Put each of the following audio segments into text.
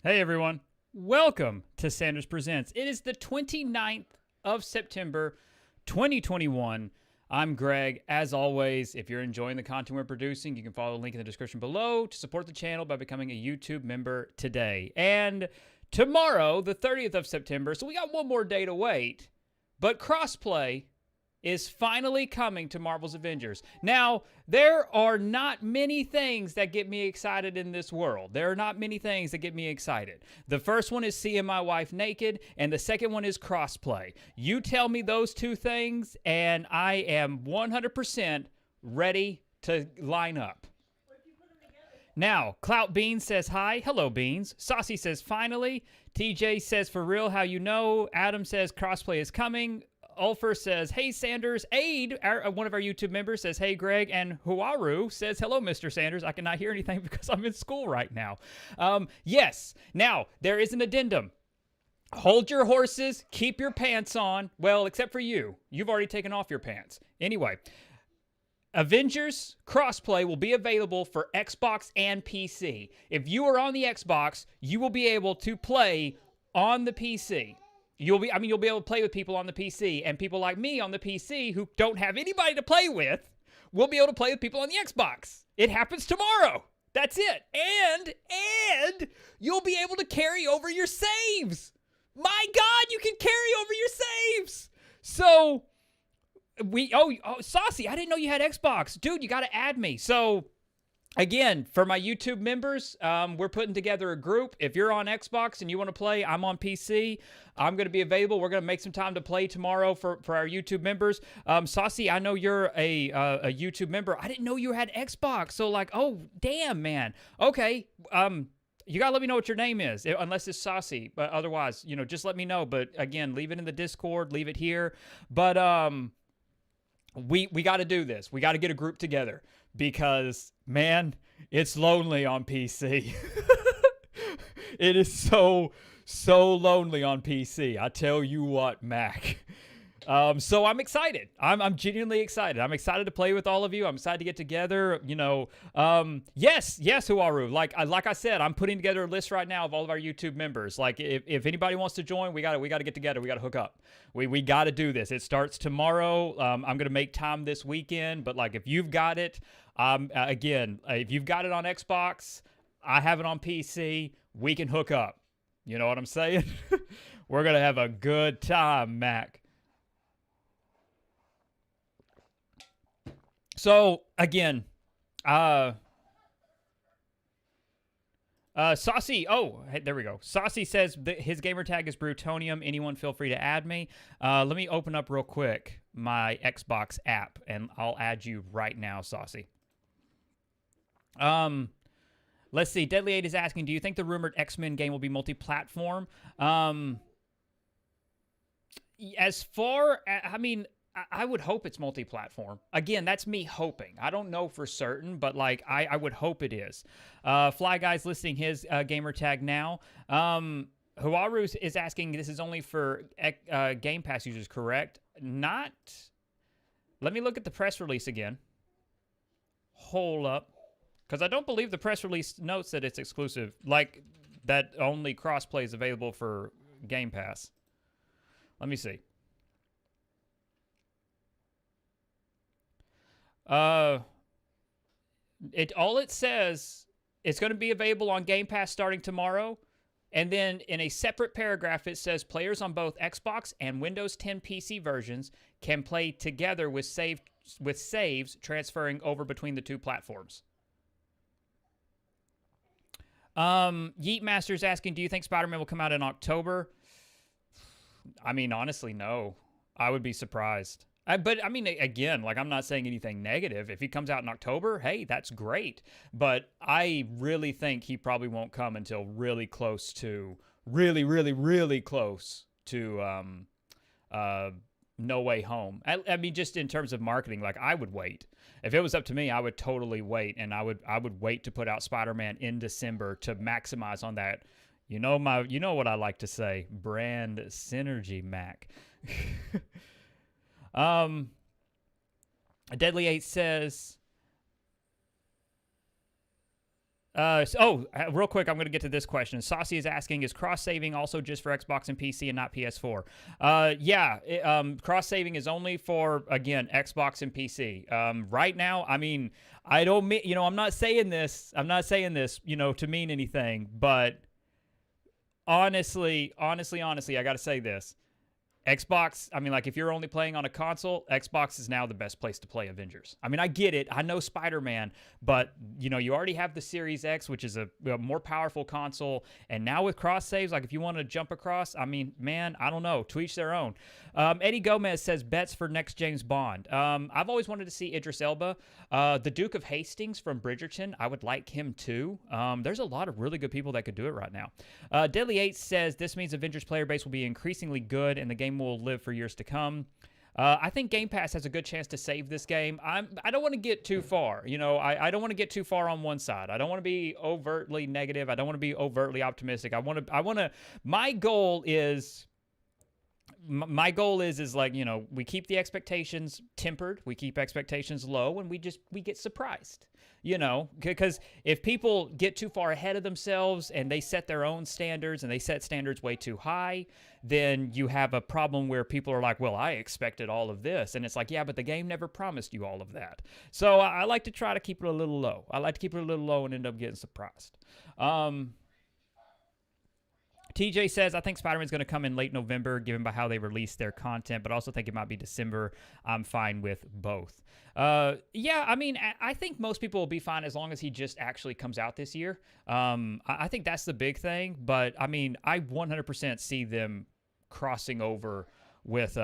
Hey everyone, welcome to Sanders Presents. It is the 29th of September, 2021. I'm Greg. As always, if you're enjoying the content we're producing, you can follow the link in the description below to support the channel by becoming a YouTube member today. And tomorrow, the 30th of September, so we got one more day to wait, but Crossplay is finally coming to Marvel's Avengers. Now, there are not many things that get me excited in this world. There are not many things that get me excited. The first one is seeing my wife naked, and the second one is crossplay. You tell me those two things, and I am 100% ready to line up. Now, Clout Beans says hi. Hello, Beans. Saucy says finally. TJ says for real, how you know. Adam says crossplay is coming. Ulfer says, hey, Sanders. Aid, one of our YouTube members, says, hey, Greg. And Huaru says, hello, Mr. Sanders. I cannot hear anything because I'm in school right now. Yes. Now, there is an addendum. Hold your horses. Keep your pants on. Well, except for you. You've already taken off your pants. Anyway, Avengers Crossplay will be available for Xbox and PC. If you are on the Xbox, you will be able to play on the PC. You'll be able to play with people on the PC, and people like me on the PC who don't have anybody to play with will be able to play with people on the Xbox. It happens tomorrow. That's it. And you'll be able to carry over your saves. My God, you can carry over your saves. So Saucy, I didn't know you had Xbox. Dude, you got to add me. So again, for my YouTube members, we're putting together a group. If you're on Xbox and you want to play, I'm on PC. I'm going to be available. We're going to make some time to play tomorrow for our YouTube members. Saucy, I know you're a YouTube member. I didn't know you had Xbox. So like, oh, damn, man. Okay. You got to let me know what your name is, unless it's Saucy. But otherwise, just let me know. But again, leave it in the Discord. Leave it here. But we got to do this. We got to get a group together because, man, it's lonely on PC. It is so lonely on PC. I tell you what, Mac. So I'm excited. I'm genuinely excited. I'm excited to play with all of you. I'm excited to get together. Yes, Huaru. Like I said, I'm putting together a list right now of all of our YouTube members. Like if anybody wants to join, we got to get together. We got to hook up. We got to do this. It starts tomorrow. I'm gonna make time this weekend. But like if you've got it, again, if you've got it on Xbox, I have it on PC. We can hook up. You know what I'm saying? We're gonna have a good time, Mac. So, again, Saucy, hey, there we go. Saucy says his gamer tag is Brutonium. Anyone feel free to add me. Let me open up real quick my Xbox app, and I'll add you right now, Saucy. Let's see. Deadly 8 is asking, do you think the rumored X-Men game will be multi-platform? As far as, I would hope it's multi-platform. Again, that's me hoping. I don't know for certain, but like I would hope it is. Fly Guy's listing his gamer tag now. Huaru is asking, this is only for Game Pass users, correct? Not. Let me look at the press release again. Hold up. Because I don't believe the press release notes that it's exclusive. Like, that only crossplay is available for Game Pass. Let me see. All it says, it's going to be available on Game Pass starting tomorrow. And then in a separate paragraph, it says players on both Xbox and Windows 10 PC versions can play together with saves transferring over between the two platforms. Yeet Master's asking, do you think Spider-Man will come out in October? Honestly, no. I would be surprised. But again, like I'm not saying anything negative. If he comes out in October, hey, that's great. But I really think he probably won't come until really close to, really close to No Way Home. Just in terms of marketing, like I would wait. If it was up to me, I would totally wait, and I would wait to put out Spider-Man in December to maximize on that. You know what I like to say, brand synergy, Mac. Deadly 8 says, Real quick, I'm going to get to this question. Saucy is asking, is cross-saving also just for Xbox and PC and not PS4? Cross-saving is only for, again, Xbox and PC. Right now, I mean, I don't mean, I'm not saying this, to mean anything, but honestly, I got to say this. Xbox, I mean, like, if you're only playing on a console, Xbox is now the best place to play Avengers. I mean, I get it. I know Spider-Man, but, you already have the Series X, which is a more powerful console. And now with cross saves, like, if you want to jump across, I mean, man, I don't know. To each their own. Eddie Gomez says, bets for next James Bond. I've always wanted to see Idris Elba. The Duke of Hastings from Bridgerton, I would like him too. There's a lot of really good people that could do it right now. Deadly 8 says, this means Avengers player base will be increasingly good and the game will live for years to come. I think Game Pass has a good chance to save this game. I don't want to get too far. I don't want to get too far on one side. I don't want to be overtly negative. I don't want to be overtly optimistic. My goal is like, we keep the expectations tempered, we keep expectations low, and we get surprised, because if people get too far ahead of themselves and they set their own standards and they set standards way too high, then you have a problem where people are like, well, I expected all of this. And it's like, yeah, but the game never promised you all of that. So I like to try to keep it a little low. I like to keep it a little low and end up getting surprised. TJ says, I think Spider-Man's going to come in late November, given by how they release their content, but also think it might be December. I'm fine with both. I mean, I think most people will be fine as long as he just actually comes out this year. I think that's the big thing, but I mean, I 100% see them crossing over with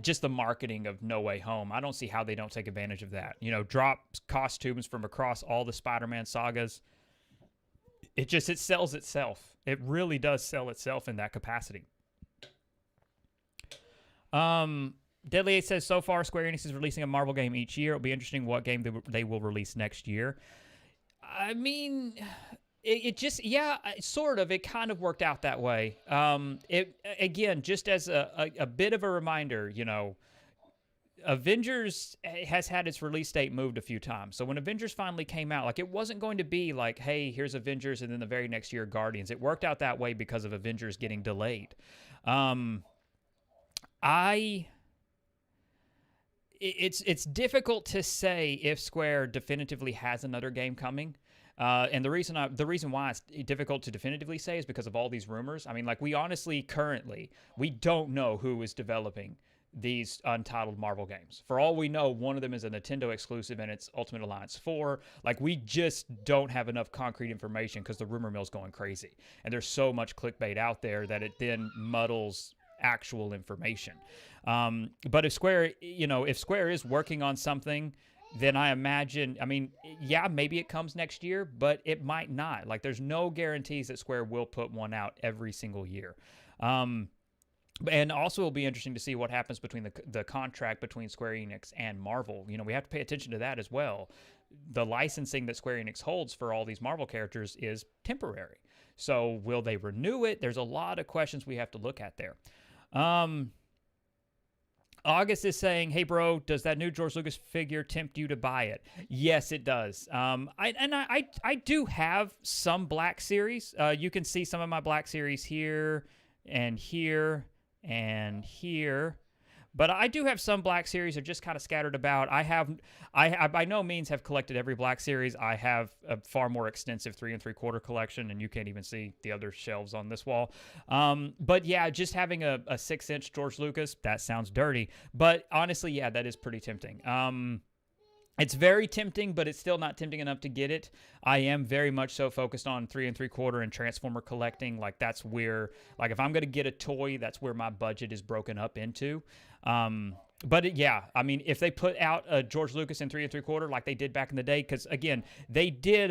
just the marketing of No Way Home. I don't see how they don't take advantage of that. Drop costumes from across all the Spider-Man sagas. It sells itself. It really does sell itself in that capacity. Deadly 8 says, so far, Square Enix is releasing a Marvel game each year. It'll be interesting what game they will release next year. I mean, sort of. It kind of worked out that way. Again, just as a bit of a reminder, Avengers has had its release date moved a few times. So when Avengers finally came out, like, it wasn't going to be like, hey, here's Avengers, and then the very next year Guardians. It worked out that way because of Avengers getting delayed. It's difficult to say if Square definitively has another game coming. And the reason why it's difficult to definitively say is because of all these rumors. I mean, like, we honestly currently, we don't know who is developing these untitled Marvel games. For all we know, one of them is a Nintendo exclusive and it's Ultimate Alliance 4. Like, we just don't have enough concrete information because the rumor mill's going crazy. And there's so much clickbait out there that it then muddles actual information. But if Square is working on something, then I imagine, I mean, yeah, maybe it comes next year, but it might not. Like, there's no guarantees that Square will put one out every single year. And also it'll be interesting to see what happens between the contract between Square Enix and Marvel. We have to pay attention to that as well. The licensing that Square Enix holds for all these Marvel characters is temporary. So will they renew it? There's a lot of questions we have to look at there. August is saying, hey, bro, does that new George Lucas figure tempt you to buy it? Yes, it does. I do have some Black Series. You can see some of my Black Series here and here and here, but I do have some Black Series are just kind of scattered about. I by no means have collected every Black Series. I have a far more extensive 3 3/4 collection, and you can't even see the other shelves on this wall. But yeah, just having a 6-inch George Lucas, that sounds dirty, but honestly, yeah, that is pretty tempting. It's very tempting, but it's still not tempting enough to get it. I am very much so focused on 3 3/4 and Transformer collecting. Like, that's where, like, if I'm going to get a toy, that's where my budget is broken up into. Yeah, I mean, if they put out a George Lucas in 3 3/4 like they did back in the day, because again, they did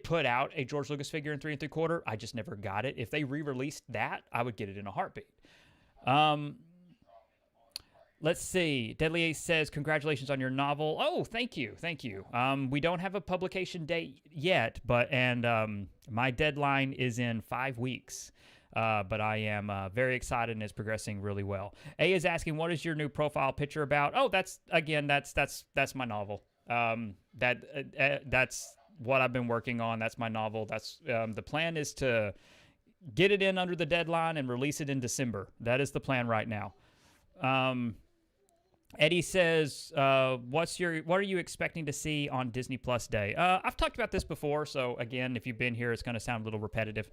put out a George Lucas figure in 3 3/4. I just never got it. If they re-released that, I would get it in a heartbeat. Let's see. Deadly Ace says, congratulations on your novel. Oh, thank you. Thank you. We don't have a publication date yet, but my deadline is in 5 weeks. But I am very excited and it's progressing really well. A is asking, what is your new profile picture about? Oh, that's my novel. That's what I've been working on. That's my novel. That's the plan is to get it in under the deadline and release it in December. That is the plan right now. Eddie says, what are you expecting to see on Disney Plus Day? I've talked about this before, so again, if you've been here, it's going to sound a little repetitive.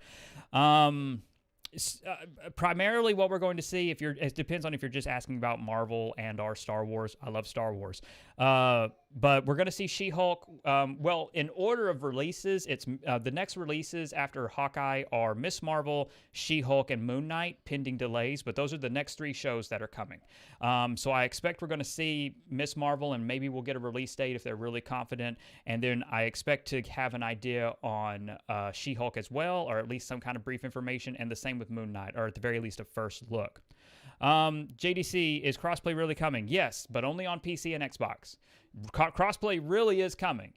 Primarily what we're going to see, it depends on if you're just asking about Marvel and or Star Wars. I love Star Wars. But we're going to see She-Hulk. Well, in order of releases, it's the next releases after Hawkeye are Miss Marvel, She-Hulk, and Moon Knight, pending delays. But those are the next 3 shows that are coming. So I expect we're going to see Miss Marvel, and maybe we'll get a release date if they're really confident. And then I expect to have an idea on She-Hulk as well, or at least some kind of brief information, and the same with Moon Knight, or at the very least a first look. JDC, is Crossplay really coming? Yes, but only on PC and Xbox. Crossplay really is coming,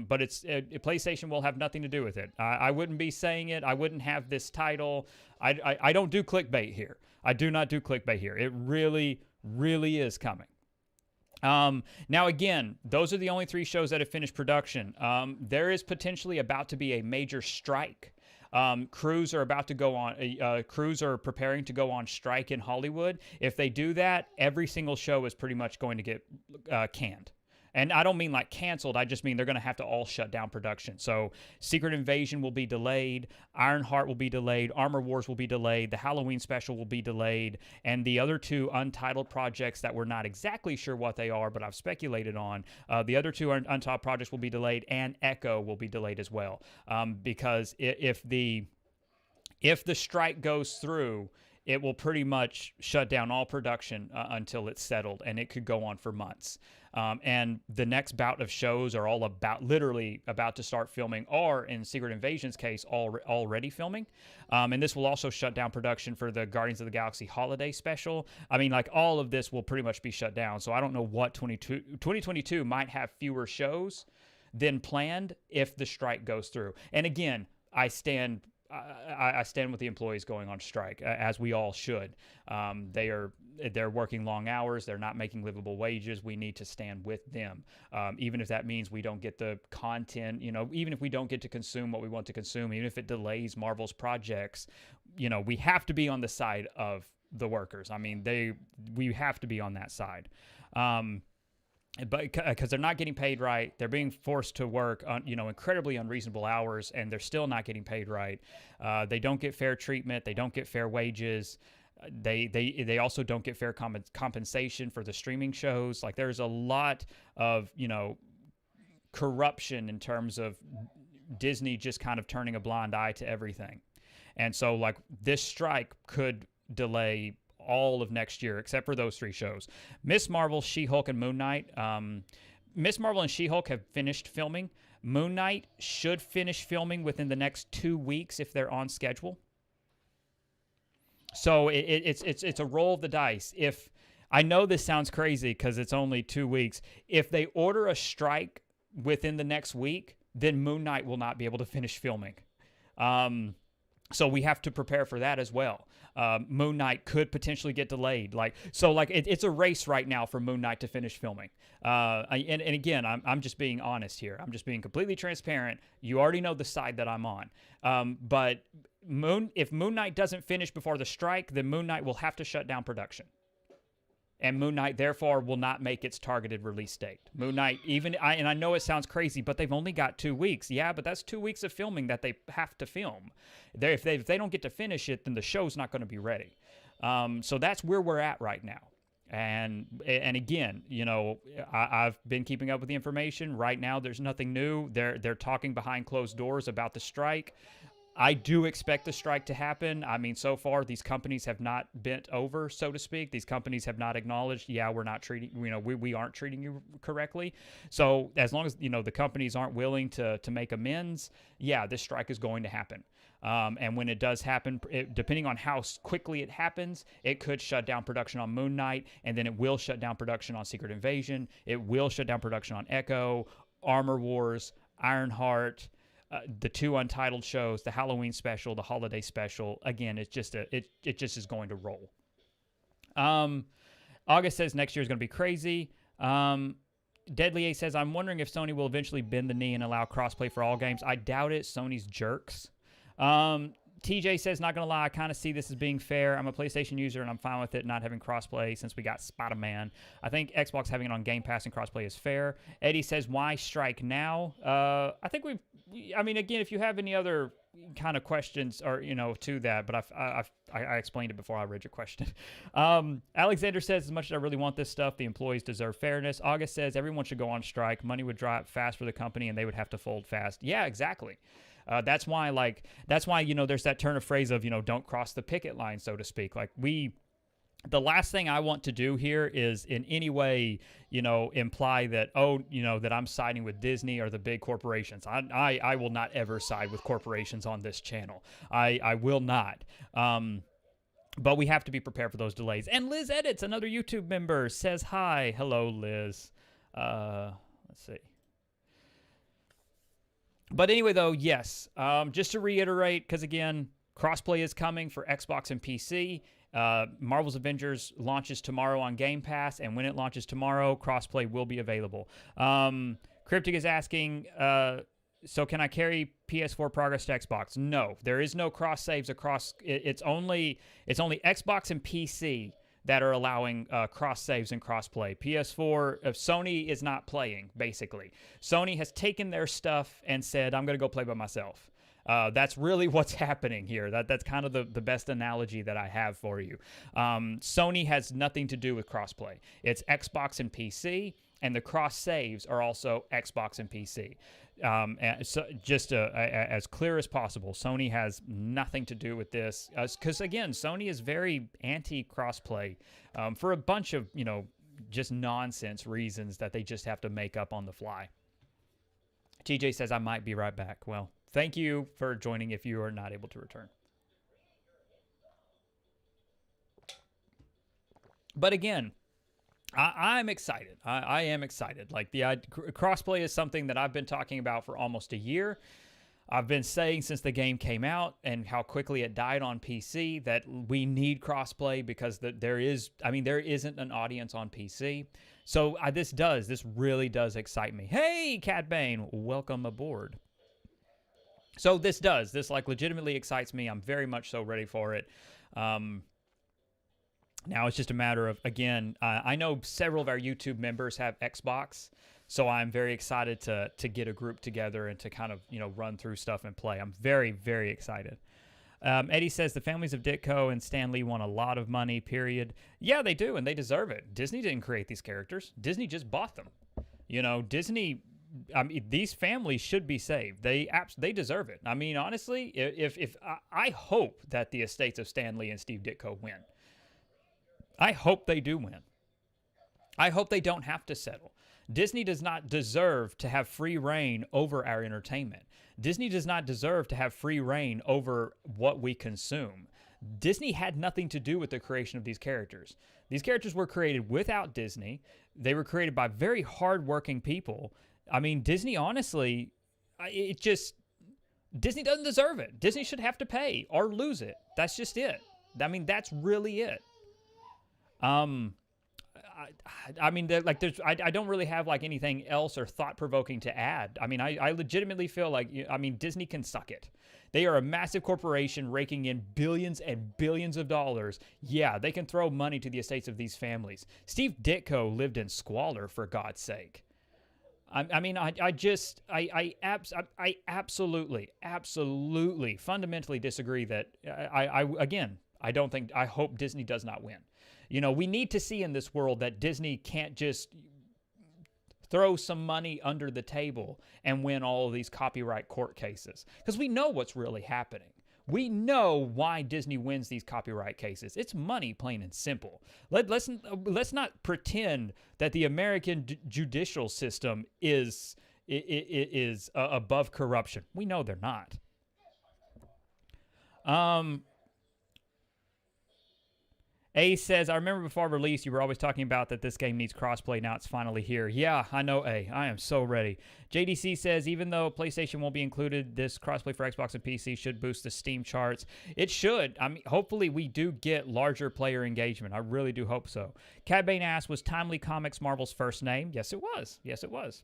but PlayStation will have nothing to do with it. I wouldn't be saying it. I wouldn't have this title. I don't do clickbait here. I do not do clickbait here. It really, really is coming. Now, again, those are the only 3 shows that have finished production. There is potentially about to be a major strike. Crews are about to go on. Crews are preparing to go on strike in Hollywood. If they do that, every single show is pretty much going to get canned. And I don't mean like canceled. I just mean they're going to have to all shut down production. So Secret Invasion will be delayed. Ironheart will be delayed. Armor Wars will be delayed. The Halloween special will be delayed. And the other 2 untitled projects that we're not exactly sure what they are, but I've speculated on, the other 2 untitled projects will be delayed, and Echo will be delayed as well. Because if the strike goes through, it will pretty much shut down all production until it's settled, and it could go on for months. And the next bout of shows are all literally about to start filming, or in Secret Invasion's case, already filming. And this will also shut down production for the Guardians of the Galaxy holiday special. I mean, like, all of this will pretty much be shut down. So I don't know what 2022 might have fewer shows than planned if the strike goes through. And again, I stand with the employees going on strike, as we all should. They're working long hours. They're not making livable wages. We need to stand with them, even if that means we don't get the content. Even if we don't get to consume what we want to consume, even if it delays Marvel's projects, we have to be on the side of the workers. I mean, we have to be on that side. But because they're not getting paid right, they're being forced to work on, incredibly unreasonable hours, and they're still not getting paid right. They don't get fair treatment. They don't get fair wages. They also don't get fair compensation for the streaming shows. Like, there's a lot of, corruption in terms of Disney just kind of turning a blind eye to everything. And so, like, this strike could delay all of next year, except for those 3 shows. Miss Marvel, She-Hulk, and Moon Knight. Miss Marvel and She-Hulk have finished filming. Moon Knight should finish filming within the next 2 weeks if they're on schedule. So it's a roll of the dice. If I know this sounds crazy because it's only 2 weeks. If they order a strike within the next week, then Moon Knight will not be able to finish filming. So we have to prepare for that as well. Moon Knight could potentially get delayed. It's a race right now for Moon Knight to finish filming. And again, I'm just being honest here. I'm just being completely transparent. You already know the side that I'm on. But if Moon Knight doesn't finish before the strike, then Moon Knight will have to shut down production. And Moon Knight, therefore, will not make its targeted release date. Moon Knight, and I know it sounds crazy, but they've only got 2 weeks. Yeah, but that's 2 weeks of filming that they have to film. If they don't get to finish it, then the show's not going to be ready. So that's where we're at right now. And again, I've been keeping up with the information. Right now, there's nothing new. They're talking behind closed doors about the strike. I do expect the strike to happen. I mean, so far, these companies have not bent over, so to speak. These companies have not acknowledged, we're not treating, we aren't treating you correctly. So as long as, the companies aren't willing to make amends, this strike is going to happen. And when it does happen, depending on how quickly it happens, it could shut down production on Moon Knight, and then it will shut down production on Secret Invasion. It will shut down production on Echo, Armor Wars, Ironheart, the 2 untitled shows, the Halloween special, the holiday special. Again, it just is going to roll. August says next year is going to be crazy. Deadly A says, I'm wondering if Sony will eventually bend the knee and allow crossplay for all games. I doubt it. Sony's jerks. TJ says, not going to lie, I kind of see this as being fair. I'm a PlayStation user, and I'm fine with it not having crossplay since we got Spider-Man. I think Xbox having it on Game Pass and crossplay is fair. Eddie says, why strike now? I think again, if you have any other kind of questions or, to that, but I explained it before I read your question. Alexander says, as much as I really want this stuff, the employees deserve fairness. August says, everyone should go on strike. Money would dry up fast for the company, and they would have to fold fast. Yeah, exactly. That's why, there's that turn of phrase of, don't cross the picket line, so to speak. The last thing I want to do here is in any way, imply that, that I'm siding with Disney or the big corporations. I will not ever side with corporations on this channel. I will not. But we have to be prepared for those delays. And Liz Edits, another YouTube member, says hi. Hello, Liz. Let's see. But anyway, though, yes, just to reiterate, because again, crossplay is coming for Xbox and PC. Marvel's Avengers launches tomorrow on Game Pass, and when it launches tomorrow, crossplay will be available. Cryptic is asking, so can I carry PS4 progress to Xbox? No, there is no cross saves across. It's only Xbox and PC that are allowing cross saves and crossplay. PS4, Sony is not playing, basically. Sony has taken their stuff and said, I'm going to go play by myself. That's really what's happening here. That's kind of the best analogy that I have for you. Sony has nothing to do with crossplay. It's Xbox and PC, and the cross saves are also Xbox and PC. And so just as clear as possible, Sony has nothing to do with this. Because, again, Sony is very anti-crossplay for a bunch of, just nonsense reasons that they just have to make up on the fly. TJ says, I might be right back. Well, thank you for joining if you are not able to return. But again, I'm excited. I am excited. Crossplay is something that I've been talking about for almost a year. I've been saying since the game came out and how quickly it died on PC that we need crossplay because there isn't an audience on PC. So this really does excite me. Hey, Cat Bane, welcome aboard. So this legitimately excites me. I'm very much so ready for it. Now it's just a matter of, again, I know several of our YouTube members have Xbox, so I'm very excited to get a group together and to kind of, run through stuff and play. I'm very, very excited. Eddie says the families of Ditko and Stan Lee want a lot of money, period. Yeah, they do, and they deserve it. Disney didn't create these characters. Disney just bought them. Disney... these families should be saved. They deserve it. I mean, honestly, if I hope that the estates of Stan Lee and Steve Ditko win. I hope they do win. I hope they don't have to settle. Disney does not deserve to have free reign over our entertainment. Disney does not deserve to have free reign over what we consume. Disney had nothing to do with the creation of these characters. These characters were created without Disney. They were created by very hardworking people. I mean, Disney, honestly, Disney doesn't deserve it. Disney should have to pay or lose it. That's just it. I mean, that's really it. I don't really have anything else or thought-provoking to add. I mean, I legitimately feel Disney can suck it. They are a massive corporation raking in billions and billions of dollars. Yeah, they can throw money to the estates of these families. Steve Ditko lived in squalor, for God's sake. I absolutely, fundamentally disagree that I hope Disney does not win. We need to see in this world that Disney can't just throw some money under the table and win all of these copyright court cases. Because we know what's really happening. We know why Disney wins these copyright cases. It's money, plain and simple. Let's not pretend that the American judicial system is above corruption. We know they're not. A says, I remember before release, you were always talking about that this game needs crossplay. Now it's finally here. Yeah, I know, A. I am so ready. JDC says, even though PlayStation won't be included, this crossplay for Xbox and PC should boost the Steam charts. It should. I mean, hopefully we do get larger player engagement. I really do hope so. Cad Bane asks, was Timely Comics Marvel's first name? Yes, it was. Yes, it was.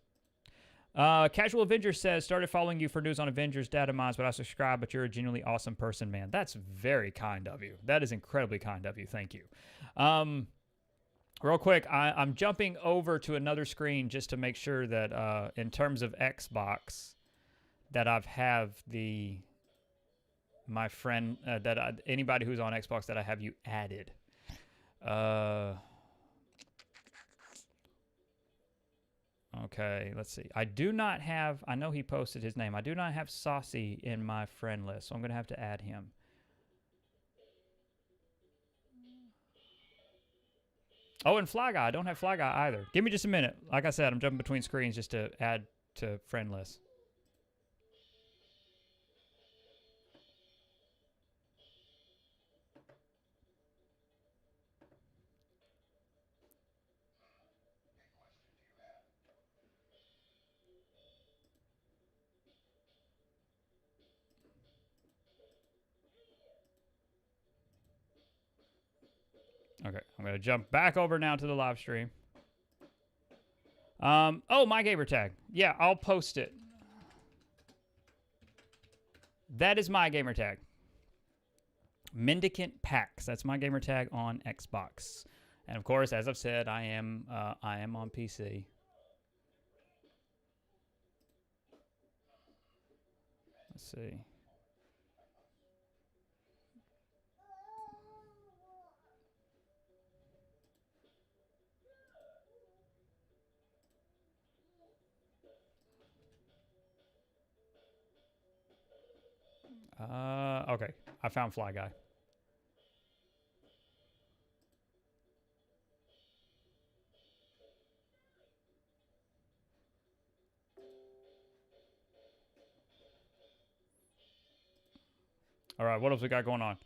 Casual Avenger says, started following you for news on Avengers data mines, but I subscribe, but you're a genuinely awesome person, man. That's very kind of you. That is incredibly kind of you. Thank you. Real quick, I'm jumping over to another screen just to make sure that in terms of Xbox, that I have my friend, anybody who's on Xbox that I have you added. Okay, let's see. I do not have, I know he posted his name. I do not have Saucy in my friend list, so I'm going to have to add him. Oh, and Fly Guy. I don't have Fly Guy either. Give me just a minute. Like I said, I'm jumping between screens just to add to friend list. Okay, I'm going to jump back over now to the live stream. Oh, my gamer tag. Yeah, I'll post it. That is my gamer tag. Mendicant Pax. That's my gamer tag on Xbox. And of course, as I've said, I am on PC. Let's see. Okay. I found Fly Guy. All right, what else we got going on?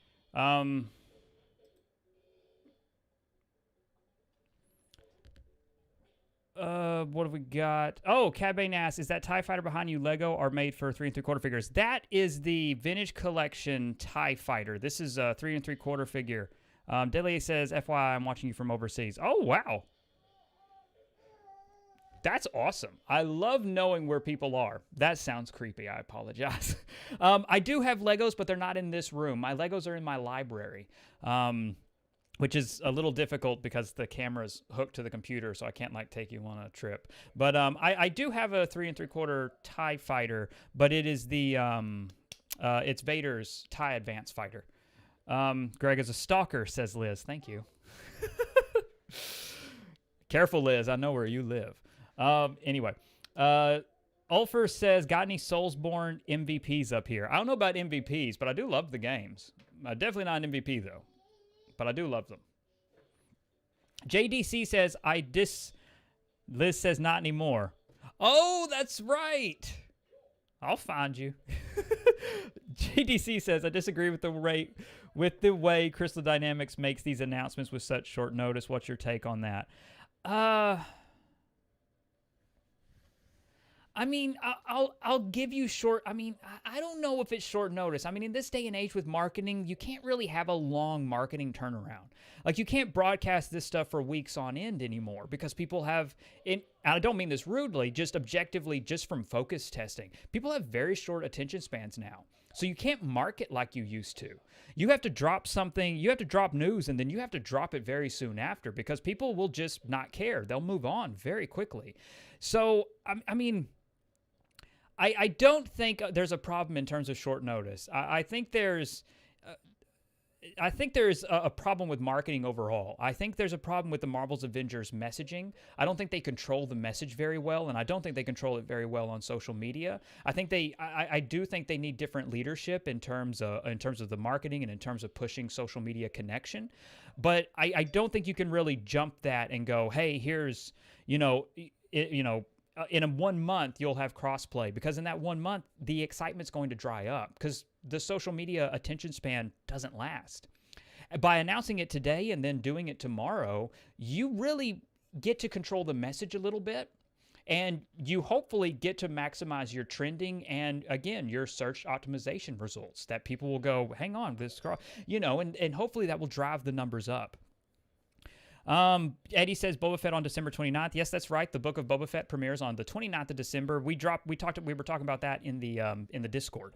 What have we got? Oh, Cad Bane asks, is that TIE Fighter behind you Lego or made for 3 3/4 figures? That is the Vintage Collection TIE Fighter. This is a 3 3/4 figure. Deadly says, FYI, I'm watching you from overseas. Oh, wow. That's awesome. I love knowing where people are. That sounds creepy. I apologize. I do have Legos, but they're not in this room. My Legos are in my library. Which is a little difficult because the camera's hooked to the computer, so I can't like take you on a trip. But I do have a 3 3/4 TIE Fighter, but it is the it's Vader's TIE Advance Fighter. Greg is a stalker, says Liz. Thank you. Careful, Liz. I know where you live. Anyway, Ulfer says, got any Soulsborne MVPs up here? I don't know about MVPs, but I do love the games. Definitely not an MVP though. But I do love them. JDC says, Liz says, not anymore. Oh, that's right. I'll find you. JDC says, I disagree with the way Crystal Dynamics makes these announcements with such short notice. What's your take on that? I mean, I'll give you short. I mean, I don't know if it's short notice. I mean, in this day and age with marketing, you can't really have a long marketing turnaround. Like, you can't broadcast this stuff for weeks on end anymore because people have, and I don't mean this rudely, just objectively, just from focus testing, people have very short attention spans now. So you can't market like you used to. You have to drop something, you have to drop news, and then you have to drop it very soon after because people will just not care. They'll move on very quickly. So, I mean, I don't think there's a problem in terms of short notice. I think there's a problem with marketing overall. I think there's a problem with the Marvel's Avengers messaging. I don't think they control the message very well, and I don't think they control it very well on social media. I do think they need different leadership in terms of the marketing and in terms of pushing social media connection. But I don't think you can really jump that and go, hey, here's in 1 month, you'll have crossplay, because in that 1 month, the excitement's going to dry up because the social media attention span doesn't last. By announcing it today and then doing it tomorrow, you really get to control the message a little bit. And you hopefully get to maximize your trending and, again, your search optimization results that people will go, hang on, and hopefully that will drive the numbers up. Eddie says Boba Fett on December 29th. Yes, that's right. The book of Boba Fett premieres on the 29th of December. We were talking about that in the Discord.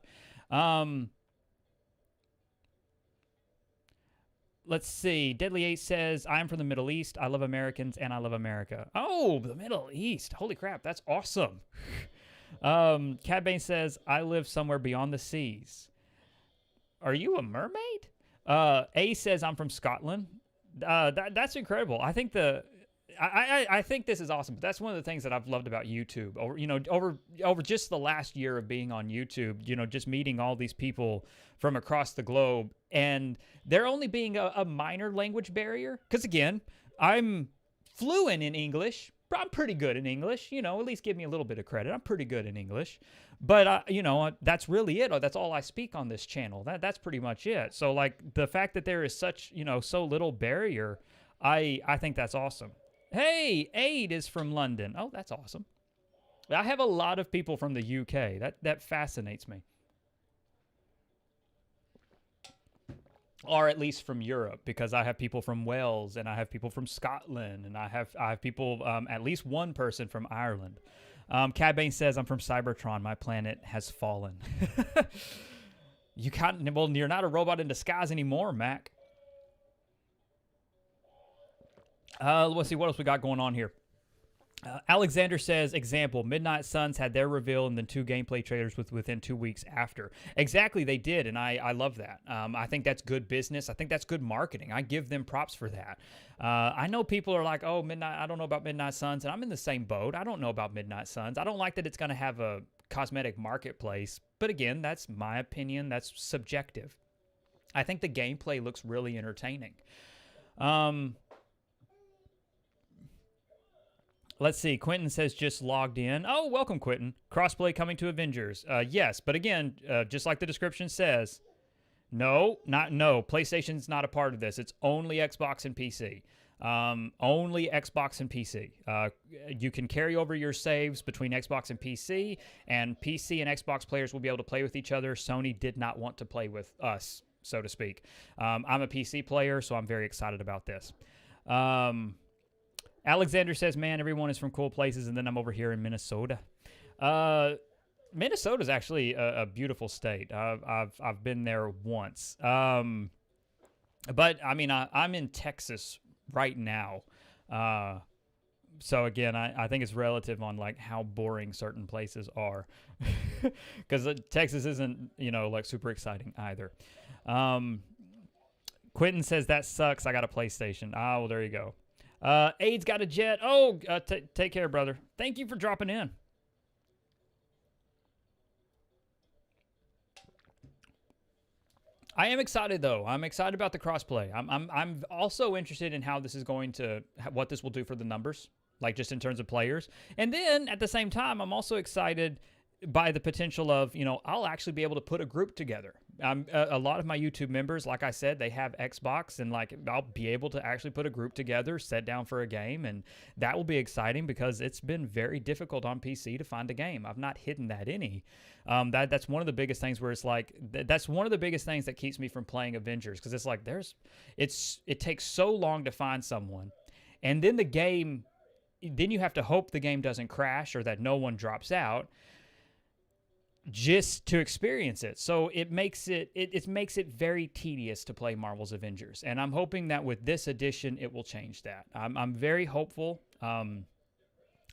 Let's see. Deadly 8 says, I'm from the Middle East. I love Americans and I love America. Oh, the Middle East. Holy crap. That's awesome. Cad Bane says, I live somewhere beyond the seas. Are you a mermaid? A says, I'm from Scotland. That's incredible. I think I think this is awesome. That's one of the things that I've loved about YouTube. Over just the last year of being on YouTube, just meeting all these people from across the globe, and there only being a minor language barrier. Because again, I'm fluent in English. I'm pretty good in English. At least give me a little bit of credit. I'm pretty good in English. But that's really it. That's all I speak on this channel. That's pretty much it. So like the fact that there is such so little barrier, I think that's awesome. Hey, Aid is from London. Oh, that's awesome. I have a lot of people from the UK. That fascinates me. Or at least from Europe, because I have people from Wales, and I have people from Scotland, and I have people, at least one person from Ireland. Cad Bane says, I'm from Cybertron. My planet has fallen. You're not a robot in disguise anymore, Mac. Let's see what else we got going on here. Alexander says, example, Midnight Suns had their reveal and then 2 gameplay trailers within 2 weeks after. Exactly, they did, and I love that. I think that's good business. I think that's good marketing. I give them props for that. I know people are like, oh, I don't know about Midnight Suns, and I'm in the same boat. I don't know about Midnight Suns. I don't like that it's going to have a cosmetic marketplace, but again, that's my opinion. That's subjective. I think the gameplay looks really entertaining. Let's see. Quentin says just logged in. Oh, welcome, Quentin. Crossplay coming to Avengers. Yes, but again, just like the description says, no. PlayStation's not a part of this. It's only Xbox and PC. Only Xbox and PC. You can carry over your saves between Xbox and PC and Xbox players will be able to play with each other. Sony did not want to play with us, so to speak. I'm a PC player, so I'm very excited about this. Alexander says, man, everyone is from cool places, and then I'm over here in Minnesota. Minnesota's actually a beautiful state. I've been there once. But, I mean, I'm in Texas right now. So, again, I think it's relative on, like, how boring certain places are. Because Texas isn't, like, super exciting either. Quentin says, that sucks. I got a PlayStation. Oh, well, there you go. Aid's got a jet. Oh, take care, brother. Thank you for dropping in. I am excited though. I'm excited about the crossplay. I'm also interested in how this is going to, what this will do for the numbers, like just in terms of players. And then at the same time, I'm also excited by the potential of, I'll actually be able to put a group together. A lot of my YouTube members, like I said, they have Xbox, and like I'll be able to actually put a group together, sit down for a game, and that will be exciting because it's been very difficult on PC to find a game. I've not hidden that any. That's one of the biggest things where it's like that's one of the biggest things that keeps me from playing Avengers, because it's like it takes so long to find someone, and then then you have to hope the game doesn't crash or that no one drops out, just to experience it. So it makes it very tedious to play Marvel's Avengers. And I'm hoping that with this edition, it will change that. I'm very hopeful.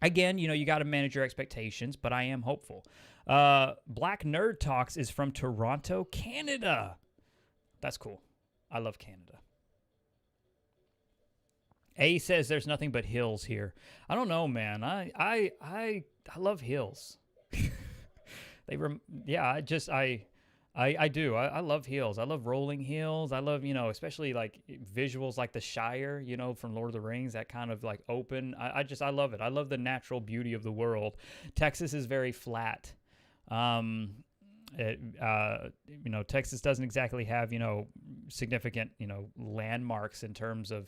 Again, you got to manage your expectations, but I am hopeful. Black Nerd Talks is from Toronto, Canada. That's cool. I love Canada. A says there's nothing but hills here. I don't know, man. I love hills. I do. I love hills. I love rolling hills. I love, especially like visuals like the Shire, from Lord of the Rings, that kind of like open. I love it. I love the natural beauty of the world. Texas is very flat. Texas doesn't exactly have, significant, landmarks in terms of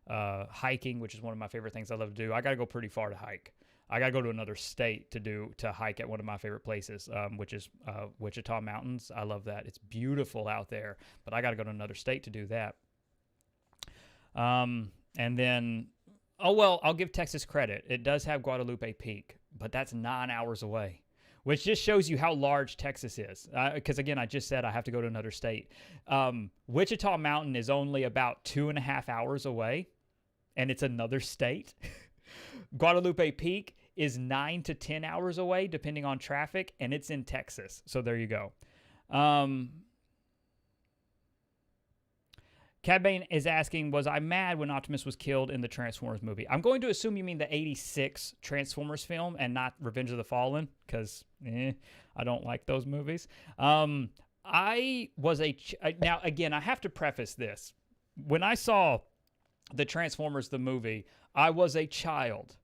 hiking, which is one of my favorite things I love to do. I got to go pretty far to hike. I got to go to another state to hike at one of my favorite places, which is Wichita Mountains. I love that. It's beautiful out there, but I got to go to another state to do that. And then, I'll give Texas credit. It does have Guadalupe Peak, but that's 9 hours away, which just shows you how large Texas is. Because, again, I just said I have to go to another state. Wichita Mountain is only about 2.5 hours away, and it's another state. Guadalupe Peak is 9 to 10 hours away, depending on traffic, and it's in Texas. So there you go. Cad Bane is asking, was I mad when Optimus was killed in the Transformers movie? I'm going to assume you mean the 86 Transformers film and not Revenge of the Fallen, because I don't like those movies. I was now, again, I have to preface this. When I saw the Transformers, the movie, I was a child.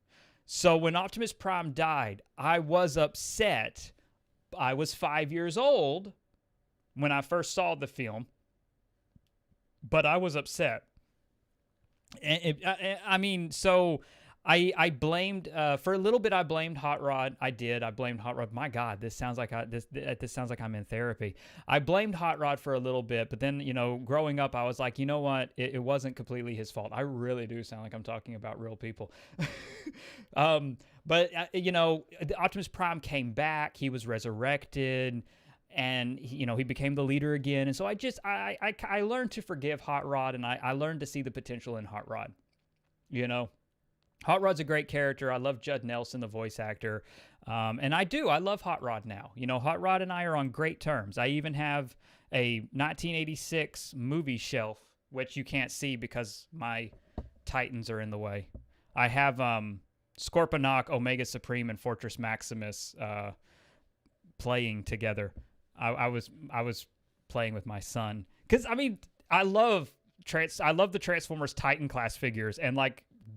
So when Optimus Prime died, I was upset. I was 5 years old when I first saw the film, but I was upset. I blamed for a little bit. I blamed Hot Rod. I blamed Hot Rod. My God, this sounds like this sounds like I'm in therapy. I blamed Hot Rod for a little bit, but then growing up, I was like, you know what? It wasn't completely his fault. I really do sound like I'm talking about real people. But Optimus Prime came back. He was resurrected, and he became the leader again. And so I learned to forgive Hot Rod, and I learned to see the potential in Hot Rod. Hot Rod's a great character. I love Judd Nelson, the voice actor. And I love Hot Rod now. Hot Rod and I are on great terms. I even have a 1986 movie shelf, which you can't see because my Titans are in the way. I have Scorponok, Omega Supreme, and Fortress Maximus playing together. I was playing with my son. Because, I love the Transformers Titan class figures, and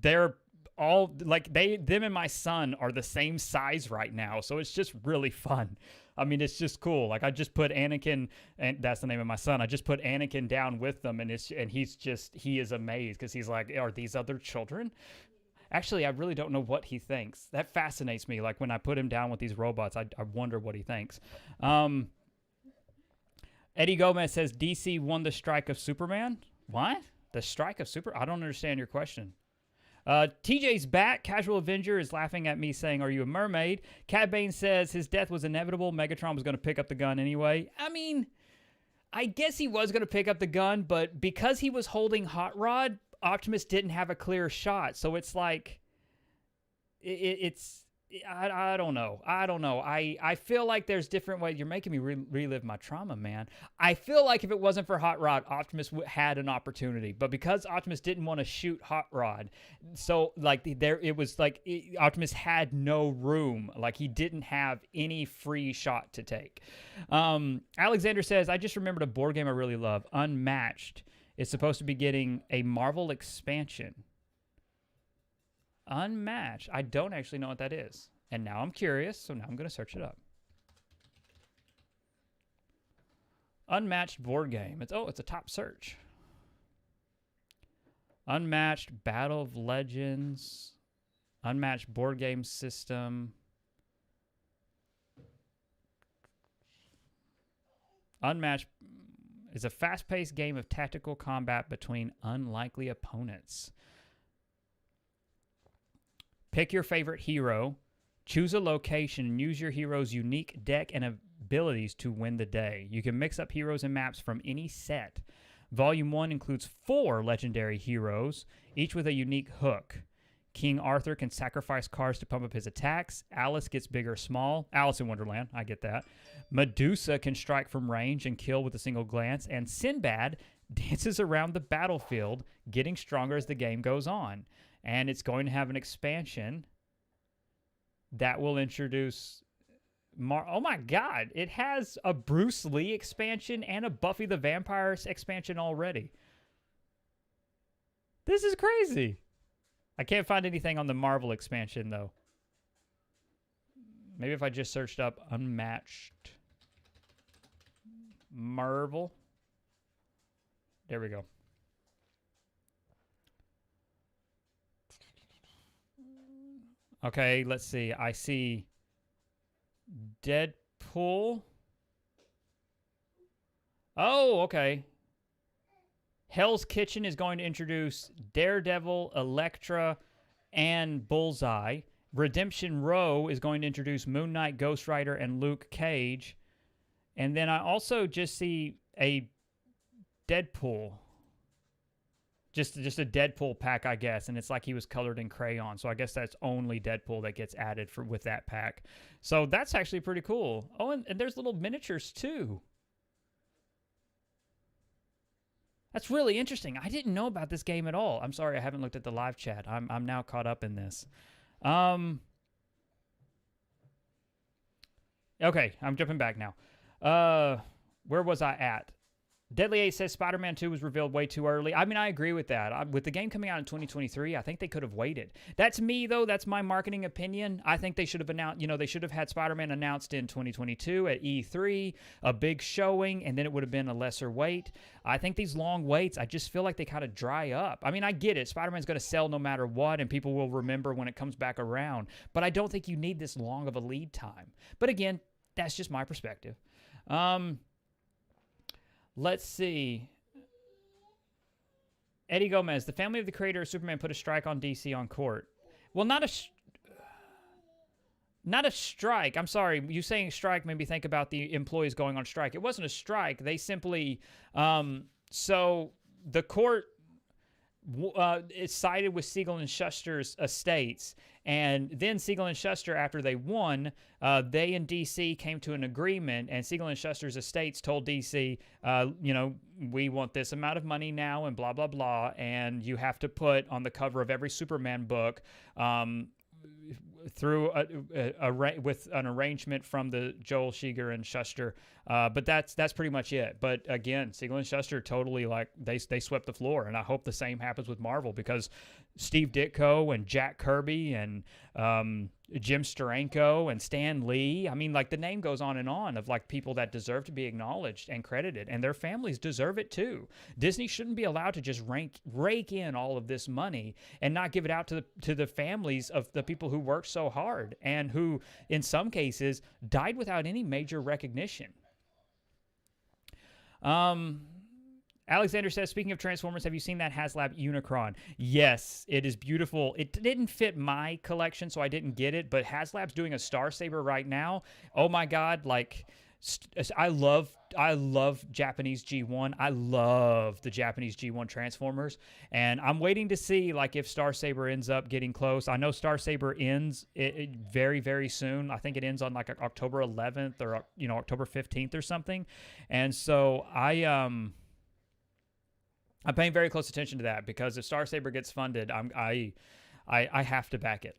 they're all them and my son are the same size right now, so it's just really fun. It's just cool. I just put Anakin, and that's the name of my son. I just put Anakin down with them, and he is amazed because he's like, are these other children? Actually, I really don't know what he thinks. That fascinates me. When I put him down with these robots, I wonder what he thinks. Eddie Gomez says DC won the strike of Superman. What? The strike of Super? I don't understand your question. TJ's back. Casual Avenger is laughing at me saying, are you a mermaid? Cad Bane says his death was inevitable. Megatron was going to pick up the gun anyway. I guess he was going to pick up the gun, but because he was holding Hot Rod, Optimus didn't have a clear shot. So it's like, I don't know. I feel like there's different ways. You're making me relive my trauma, man. I feel like if it wasn't for Hot Rod, Optimus had an opportunity. But because Optimus didn't want to shoot Hot Rod, so Optimus had no room. He didn't have any free shot to take. Alexander says, I just remembered a board game I really love, Unmatched. It's supposed to be getting a Marvel expansion. Unmatched. I don't actually know what that is. And now I'm curious, so now I'm going to search it up. Unmatched board game. It's a top search. Unmatched Battle of Legends. Unmatched board game system. Unmatched is a fast-paced game of tactical combat between unlikely opponents. Pick your favorite hero, choose a location, and use your hero's unique deck and abilities to win the day. You can mix up heroes and maps from any set. Volume 1 includes 4 legendary heroes, each with a unique hook. King Arthur can sacrifice cards to pump up his attacks. Alice gets big or small. Alice in Wonderland, I get that. Medusa can strike from range and kill with a single glance. And Sinbad dances around the battlefield, getting stronger as the game goes on. And it's going to have an expansion that will introduce... oh my God, it has a Bruce Lee expansion and a Buffy the Vampire expansion already. This is crazy. I can't find anything on the Marvel expansion, though. Maybe if I just searched up Unmatched. Marvel. There we go. Okay, let's see. I see Deadpool. Oh, okay. Hell's Kitchen is going to introduce Daredevil, Elektra, and Bullseye. Redemption Row is going to introduce Moon Knight, Ghost Rider, and Luke Cage. And then I also just see a Deadpool. Just a Deadpool pack, I guess, and it's like he was colored in crayon. So I guess that's only Deadpool that gets added with that pack. So that's actually pretty cool. Oh, and there's little miniatures too. That's really interesting. I didn't know about this game at all. I'm sorry I haven't looked at the live chat. I'm now caught up in this. Okay, I'm jumping back now. Where was I at? Deadly 8 says Spider-Man 2 was revealed way too early. I mean, I agree with that. With the game coming out in 2023, I think they could have waited. That's me, though. That's my marketing opinion. I think they should have announced, they should have had Spider-Man announced in 2022 at E3, a big showing, and then it would have been a lesser wait. I think these long waits, I just feel like they kind of dry up. I mean, I get it. Spider-Man's going to sell no matter what, and people will remember when it comes back around. But I don't think you need this long of a lead time. But again, that's just my perspective. Let's see. Eddie Gomez, the family of the creator of Superman put a strike on DC on court. Well, not a strike. I'm sorry. You saying strike made me think about the employees going on strike. It wasn't a strike. They simply, so the court is sided with Siegel and Shuster's estates. And then Siegel and Shuster, after they won, they and DC came to an agreement, and Siegel and Shuster's estates told DC, we want this amount of money now and blah, blah, blah, and you have to put on the cover of every Superman book through with an arrangement from the Joel Sheeger and Shuster. But that's pretty much it. But again, Siegel and Shuster totally they swept the floor, and I hope the same happens with Marvel, because Steve Ditko and Jack Kirby and Jim Steranko and Stan Lee, I mean, the name goes on and on of people that deserve to be acknowledged and credited, and their families deserve it too. Disney shouldn't be allowed to just rake in all of this money and not give it out to the families of the people who worked so hard and who, in some cases, died without any major recognition. Alexander says, speaking of Transformers, have you seen that HasLab Unicron? Yes, it is beautiful. It didn't fit my collection, so I didn't get it, but HasLab's doing a Star Saber right now. Oh my God, I love Japanese G1. I love the Japanese G1 Transformers, and I'm waiting to see if Star Saber ends up getting close. I know Star Saber ends very, very soon. I think it ends on October 11th or October 15th or something, and so I'm paying very close attention to that, because if Star Saber gets funded, I have to back it.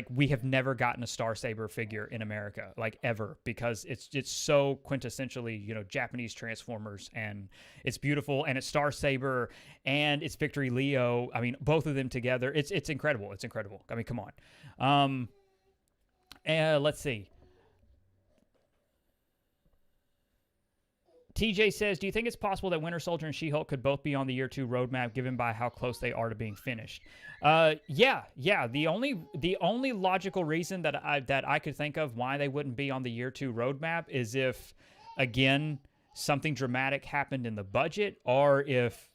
We have never gotten a Star Saber figure in America, ever, because it's so quintessentially, Japanese Transformers, and it's beautiful, and it's Star Saber and it's Victory Leo. I mean, both of them together, it's incredible. It's incredible. I mean, come on. Let's see. TJ says, do you think it's possible that Winter Soldier and She-Hulk could both be on the year 2 roadmap, given by how close they are to being finished? Yeah. The only logical reason that I could think of why they wouldn't be on the year 2 roadmap is if, again, something dramatic happened in the budget, or if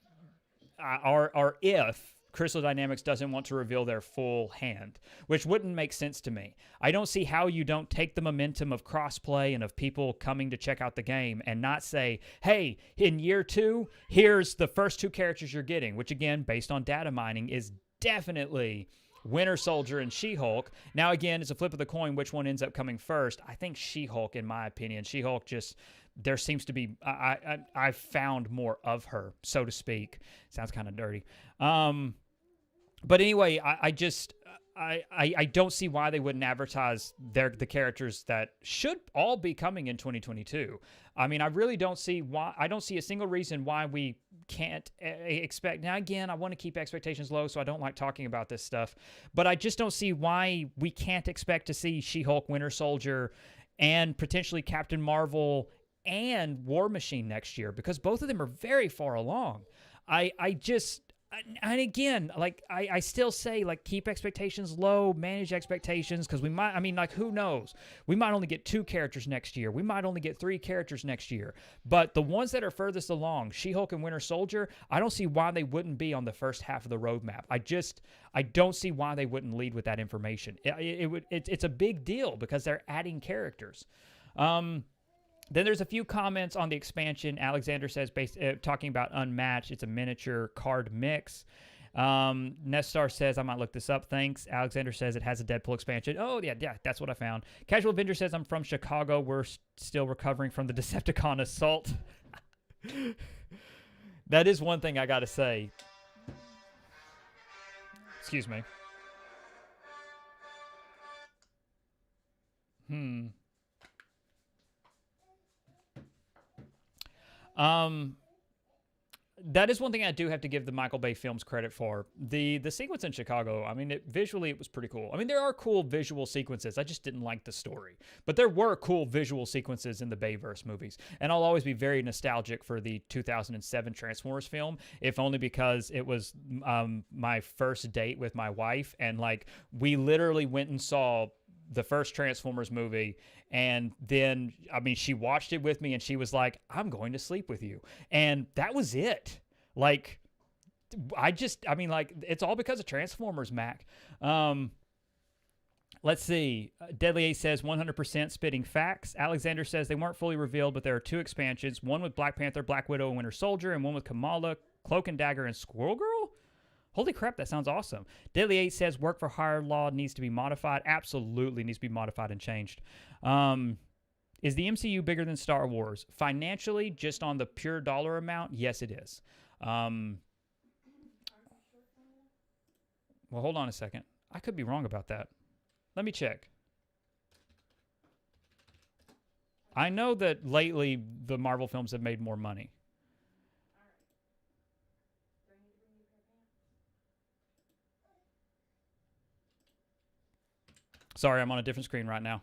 Crystal Dynamics doesn't want to reveal their full hand, which wouldn't make sense to me. I don't see how you don't take the momentum of crossplay and of people coming to check out the game and not say, hey, in year 2, here's the first 2 characters you're getting, which again, based on data mining, is definitely Winter Soldier and She-Hulk. Now, again, it's a flip of the coin which one ends up coming first. I think She-Hulk, in my opinion. She-Hulk just... there seems to be... I've found more of her, so to speak. Sounds kind of dirty. But anyway, I don't see why they wouldn't advertise the characters that should all be coming in 2022. I mean, I really don't see why. I don't see a single reason why we can't expect. Now, again, I want to keep expectations low, so I don't like talking about this stuff. But I just don't see why we can't expect to see She-Hulk, Winter Soldier, and potentially Captain Marvel and War Machine next year, because both of them are very far along. And again, like I still say, like, keep expectations low, manage expectations, because who knows? We might only get 2 characters next year. We might only get 3 characters next year. But the ones that are furthest along, She-Hulk and Winter Soldier, I don't see why they wouldn't be on the first half of the roadmap. I don't see why they wouldn't lead with that information. It's a big deal because they're adding characters. Then there's a few comments on the expansion. Alexander says, talking about Unmatched, it's a miniature card mix. Nestar says, I might look this up, thanks. Alexander says it has a Deadpool expansion. Oh, yeah, that's what I found. Casual Avenger says, I'm from Chicago. We're still recovering from the Decepticon assault. That is one thing I got to say. Excuse me. That is one thing I do have to give the Michael Bay films credit for. The sequence in Chicago, I mean, visually it was pretty cool. I mean, there are cool visual sequences. I just didn't like the story. But there were cool visual sequences in the Bayverse movies. And I'll always be very nostalgic for the 2007 Transformers film, if only because it was my first date with my wife. And, like, we literally went and saw the first Transformers movie, and then, I mean, she watched it with me, and she was like, I'm going to sleep with you. And that was it. Like, it's all because of Transformers, Mac. Let's see. Deadly Ace says 100% spitting facts. Alexander says they weren't fully revealed, but there are 2 expansions, one with Black Panther, Black Widow, and Winter Soldier, and one with Kamala, Cloak and Dagger, and Squirrel Girl? Holy crap, that sounds awesome. Deadly 8 says work for hire law needs to be modified. Absolutely needs to be modified and changed. Is the MCU bigger than Star Wars? Financially, just on the pure dollar amount, yes, it is. Well, hold on a second. I could be wrong about that. Let me check. I know that lately the Marvel films have made more money. Sorry, I'm on a different screen right now.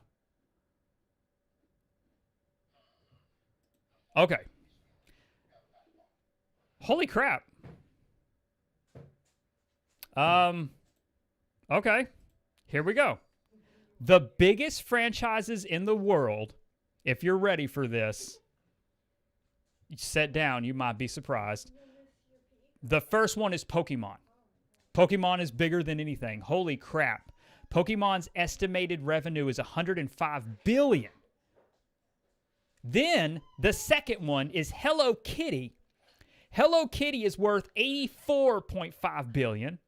Okay. Holy crap. Okay. Here we go. The biggest franchises in the world, if you're ready for this, sit down, you might be surprised. The first one is Pokemon. Pokemon is bigger than anything. Holy crap. Pokemon's estimated revenue is $105 billion. Then the second one is Hello Kitty. Hello Kitty is worth $84.5 billion.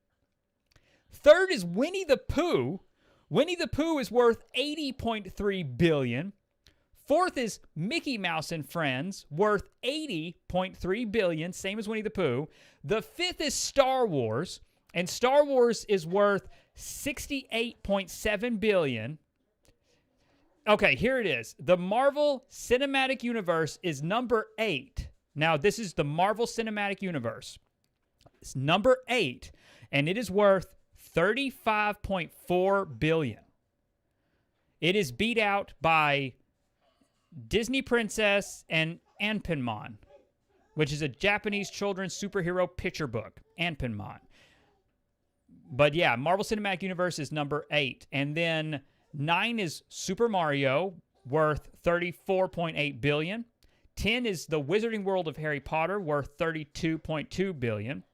Third is Winnie the Pooh. Winnie the Pooh is worth $80.3 billion. Fourth is Mickey Mouse and Friends, worth $80.3 billion, same as Winnie the Pooh. The fifth is Star Wars, and Star Wars is worth $68.7 billion. Okay, here it is. The Marvel Cinematic Universe is number 8. Now, this is the Marvel Cinematic Universe. It's number 8, and it is worth $35.4 billion. It is beat out by Disney Princess and Anpanman, which is a Japanese children's superhero picture book. Anpanman. But yeah, Marvel Cinematic Universe is number 8. And then 9 is Super Mario, worth $34.8 billion. 10 is The Wizarding World of Harry Potter, worth $32.2 billion.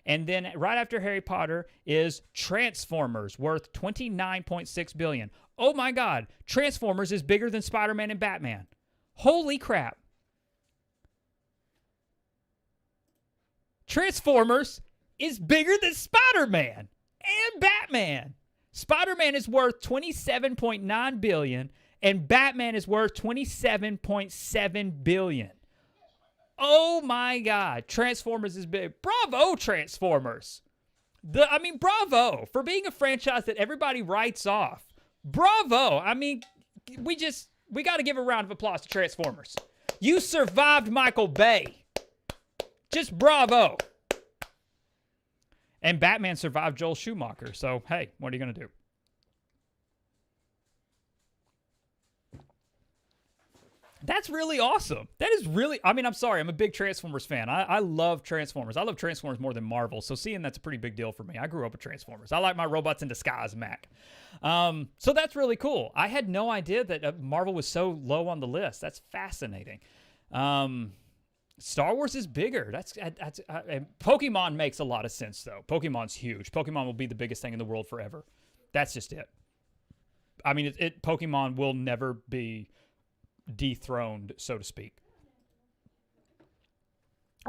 And then right after Harry Potter is Transformers, worth $29.6 billion. Oh my God, Transformers is bigger than Spider-Man and Batman. Holy crap. Transformers is bigger than Spider-Man and Batman. Spider-Man is worth $27.9 billion, and Batman is worth $27.7 billion. Oh my God, Transformers is big. Bravo, Transformers. Bravo for being a franchise that everybody writes off. Bravo. I mean, we got to give a round of applause to Transformers. You survived Michael Bay. Just bravo. And Batman survived Joel Schumacher. So, hey, what are you going to do? That's really awesome. That is really, I mean, I'm sorry. I'm a big Transformers fan. I love Transformers. I love Transformers more than Marvel. So seeing that's a pretty big deal for me. I grew up with Transformers. I like my robots in disguise, Mac. So that's really cool. I had no idea that Marvel was so low on the list. That's fascinating. Star Wars is bigger. Pokemon makes a lot of sense, though. Pokemon's huge. Pokemon will be the biggest thing in the world forever. That's just it. I mean, Pokemon will never be dethroned, so to speak.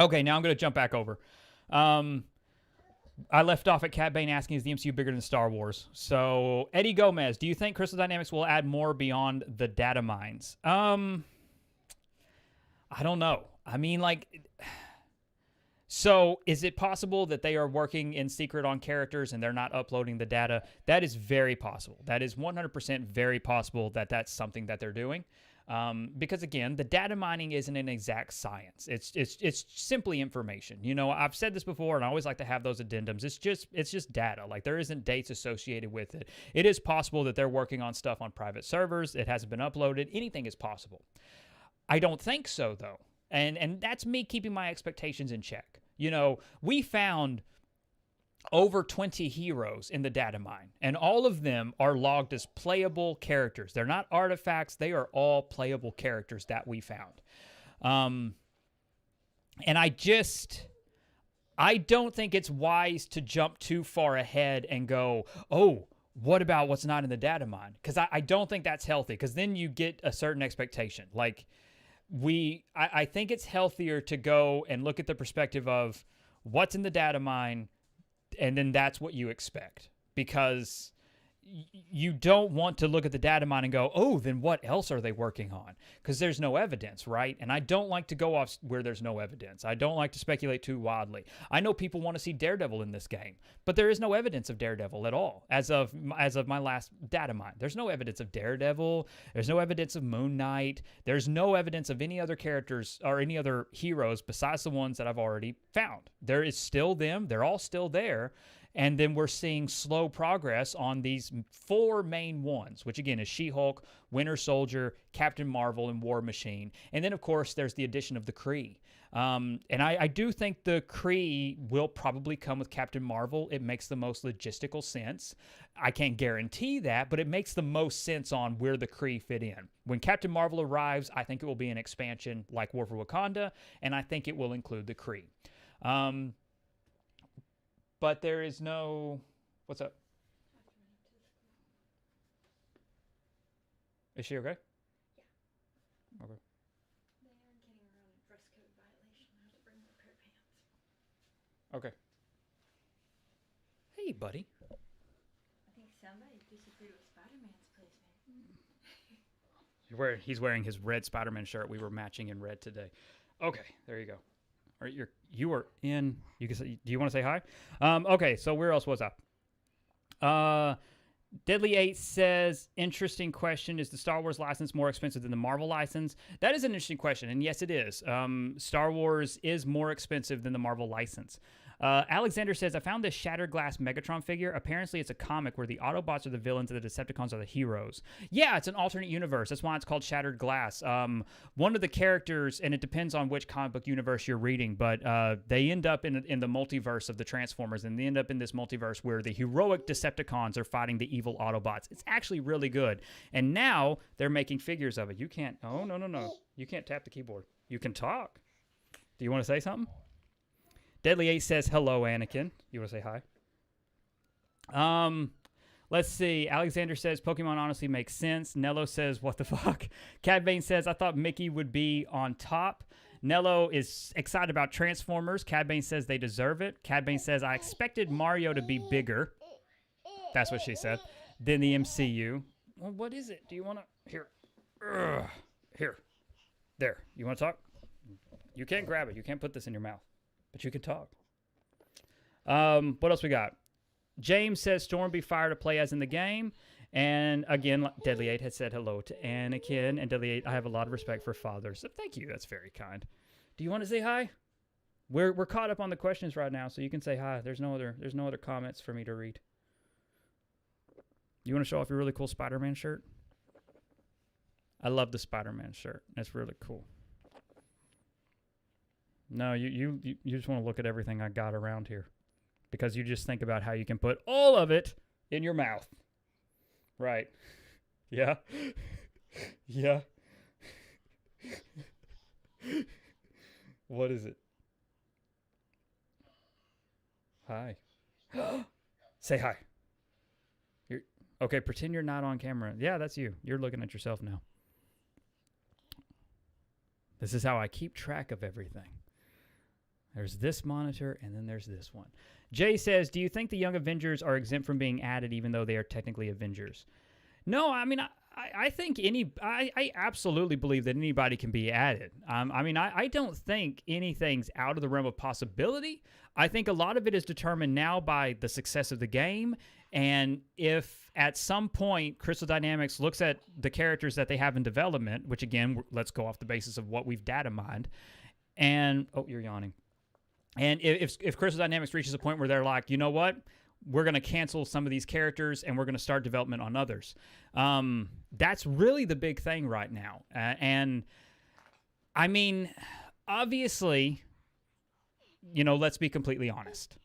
Okay, now I'm going to jump back over. I left off at Cat Bane asking, is the MCU bigger than Star Wars? So, Eddie Gomez, do you think Crystal Dynamics will add more beyond the data mines? I don't know. I mean, so is it possible that they are working in secret on characters and they're not uploading the data? That is very possible. That is 100% very possible that that's something that they're doing. Because again, the data mining isn't an exact science. It's simply information. You know, I've said this before, and I always like to have those addendums. It's just data. Like, there isn't dates associated with it. It is possible that they're working on stuff on private servers. It hasn't been uploaded. Anything is possible. I don't think so, though. And that's me keeping my expectations in check. You know, we found over 20 heroes in the data mine, and all of them are logged as playable characters. They're not artifacts. They are all playable characters that we found. And I don't think it's wise to jump too far ahead and go, oh, what about what's not in the data mine? Because I don't think that's healthy, because then you get a certain expectation. Like, I think it's healthier to go and look at the perspective of what's in the data mine, and then that's what you expect, because you don't want to look at the data mine and go, oh, then what else are they working on? Because there's no evidence, right? And I don't like to go off where there's no evidence. I don't like to speculate too wildly. I know people want to see Daredevil in this game, but there is no evidence of Daredevil at all as of my last data mine. There's no evidence of Daredevil. There's no evidence of Moon Knight. There's no evidence of any other characters or any other heroes besides the ones that I've already found. There is still them. They're all still there. And then we're seeing slow progress on these 4 main ones, which again is She-Hulk, Winter Soldier, Captain Marvel, and War Machine. And then, of course, there's the addition of the Kree. And I do think the Kree will probably come with Captain Marvel. It makes the most logistical sense. I can't guarantee that, but it makes the most sense on where the Kree fit in. When Captain Marvel arrives, I think it will be an expansion like War for Wakanda, and I think it will include the Kree. But there is no... What's up? Is she okay? Yeah. Okay. They are getting around a dress code violation. I have to bring my pair of pants. Okay. Hey, buddy. I think somebody disagreed with Spider-Man's placement. He's wearing his red Spider-Man shirt. We were matching in red today. Okay, there you go. All right, you are in. You can say, do you want to say hi? Okay, so where else was I? Deadly 8 says, interesting question. Is the Star Wars license more expensive than the Marvel license? That is an interesting question, and yes, it is. Star Wars is more expensive than the Marvel license. Alexander says, I found this Shattered Glass Megatron figure. Apparently, it's a comic where the Autobots are the villains and the Decepticons are the heroes. Yeah, it's an alternate universe. That's why it's called Shattered Glass. One of the characters, and it depends on which comic book universe you're reading, but they end up in the multiverse of the Transformers, and they end up in this multiverse where the heroic Decepticons are fighting the evil Autobots. It's actually really good. And now they're making figures of it. You can't... Oh, no. You can't tap the keyboard. You can talk. Do you want to say something? Deadly 8 says, hello, Anakin. You want to say hi? Let's see. Alexander says, Pokemon honestly makes sense. Nello says, what the fuck? Cad Bane says, I thought Mickey would be on top. Nello is excited about Transformers. Cad Bane says they deserve it. Cad Bane says, I expected Mario to be bigger. That's what she said. Than the MCU. Well, what is it? Do you want to... Here. Here. There. You want to talk? You can't grab it. You can't put this in your mouth. But you can talk. What else we got? James says Storm be fire to play as in the game. And again, Deadly 8 has said hello to Anakin. And Deadly 8, I have a lot of respect for fathers. So thank you. That's very kind. Do you want to say hi? We're caught up on the questions right now, so you can say hi. There's no other comments for me to read. You want to show off your really cool Spider-Man shirt? I love the Spider-Man shirt. That's really cool. No, you just want to look at everything I got around here because you just think about how you can put all of it in your mouth. Right. Yeah. Yeah. What is it? Hi. Say hi. Okay, pretend you're not on camera. Yeah, that's you. You're looking at yourself now. This is how I keep track of everything. There's this monitor, and then there's this one. Jay says, do you think the Young Avengers are exempt from being added even though they are technically Avengers? No, I mean, I think I absolutely believe that anybody can be added. I don't think anything's out of the realm of possibility. I think a lot of it is determined now by the success of the game. And if at some point Crystal Dynamics looks at the characters that they have in development, which again, let's go off the basis of what we've data mined. And, oh, you're yawning. And if Crystal Dynamics reaches a point where they're like, you know what? We're going to cancel some of these characters and we're going to start development on others. That's really the big thing right now. And I mean, obviously, you know, let's be completely honest.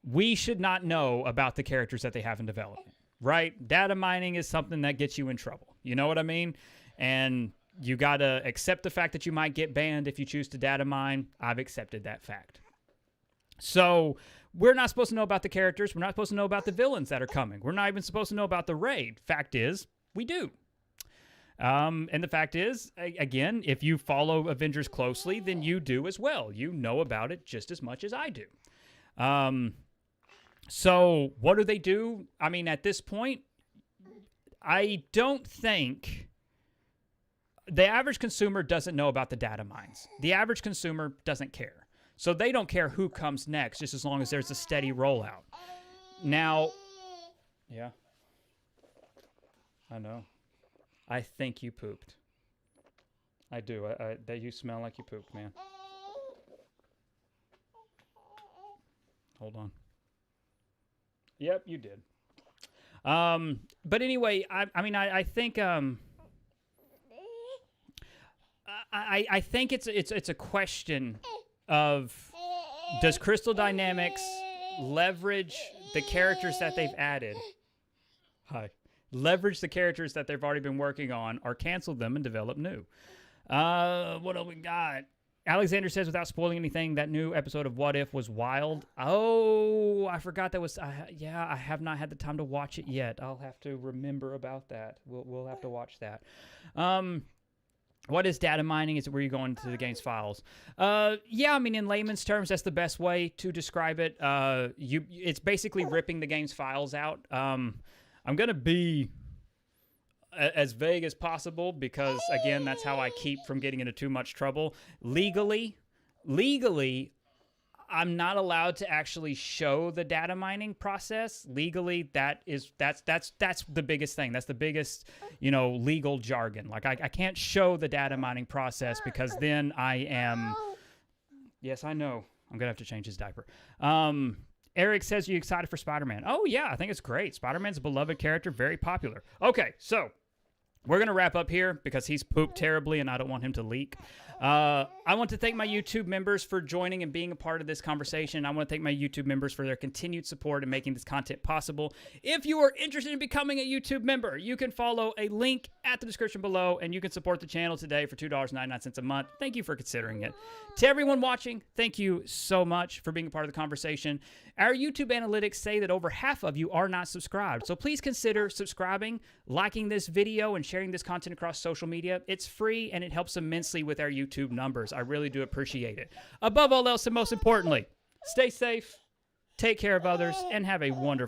We should not know about the characters that they have in development, right? Data mining is something that gets you in trouble. You know what I mean? And you got to accept the fact that you might get banned if you choose to data mine. I've accepted that fact. So we're not supposed to know about the characters. We're not supposed to know about the villains that are coming. We're not even supposed to know about the raid. Fact is, we do. And the fact is, again, if you follow Avengers closely, then you do as well. You know about it just as much as I do. So what do they do? I mean, at this point, I don't think the average consumer doesn't know about the data mines. The average consumer doesn't care. So they don't care who comes next, just as long as there's a steady rollout. Now, yeah, I know. I think you pooped. I do. That you smell like you pooped, man. Hold on. Yep, you did. But anyway, I think I think it's a question of, does Crystal Dynamics leverage the characters that they've added? Hi. Leverage the characters that they've already been working on, or cancel them and develop new. What else we got? Alexander says, without spoiling anything, that new episode of What If was wild. Oh, I forgot that was. Yeah, I have not had the time to watch it yet. I'll have to remember about that. We'll have to watch that. What is data mining? Is it where you go into the game's files? Yeah, I mean, in layman's terms, that's the best way to describe it. It's basically ripping the game's files out. I'm going to be as vague as possible because, again, that's how I keep from getting into too much trouble. Legally, I'm not allowed to actually show the data mining process. Legally, that's the biggest thing. That's the biggest, legal jargon. Like I can't show the data mining process because then I am. Yes, I know. I'm gonna have to change his diaper. Eric says, "You excited for Spider-Man?" Oh yeah, I think it's great. Spider-Man's a beloved character, very popular. Okay, so we're gonna wrap up here because he's pooped terribly and I don't want him to leak. I want to thank my YouTube members for joining and being a part of this conversation. I want to thank my YouTube members for their continued support and making this content possible. If you are interested in becoming a YouTube member, you can follow a link at the description below, and you can support the channel today for $2.99 a month. Thank you for considering it. To everyone watching, thank you so much for being a part of the conversation. Our YouTube analytics say that over half of you are not subscribed, so please consider subscribing, liking this video, and sharing this content across social media. It's free, and it helps immensely with our YouTube numbers. I really do appreciate it. Above all else, and most importantly, stay safe, take care of others, and have a wonderful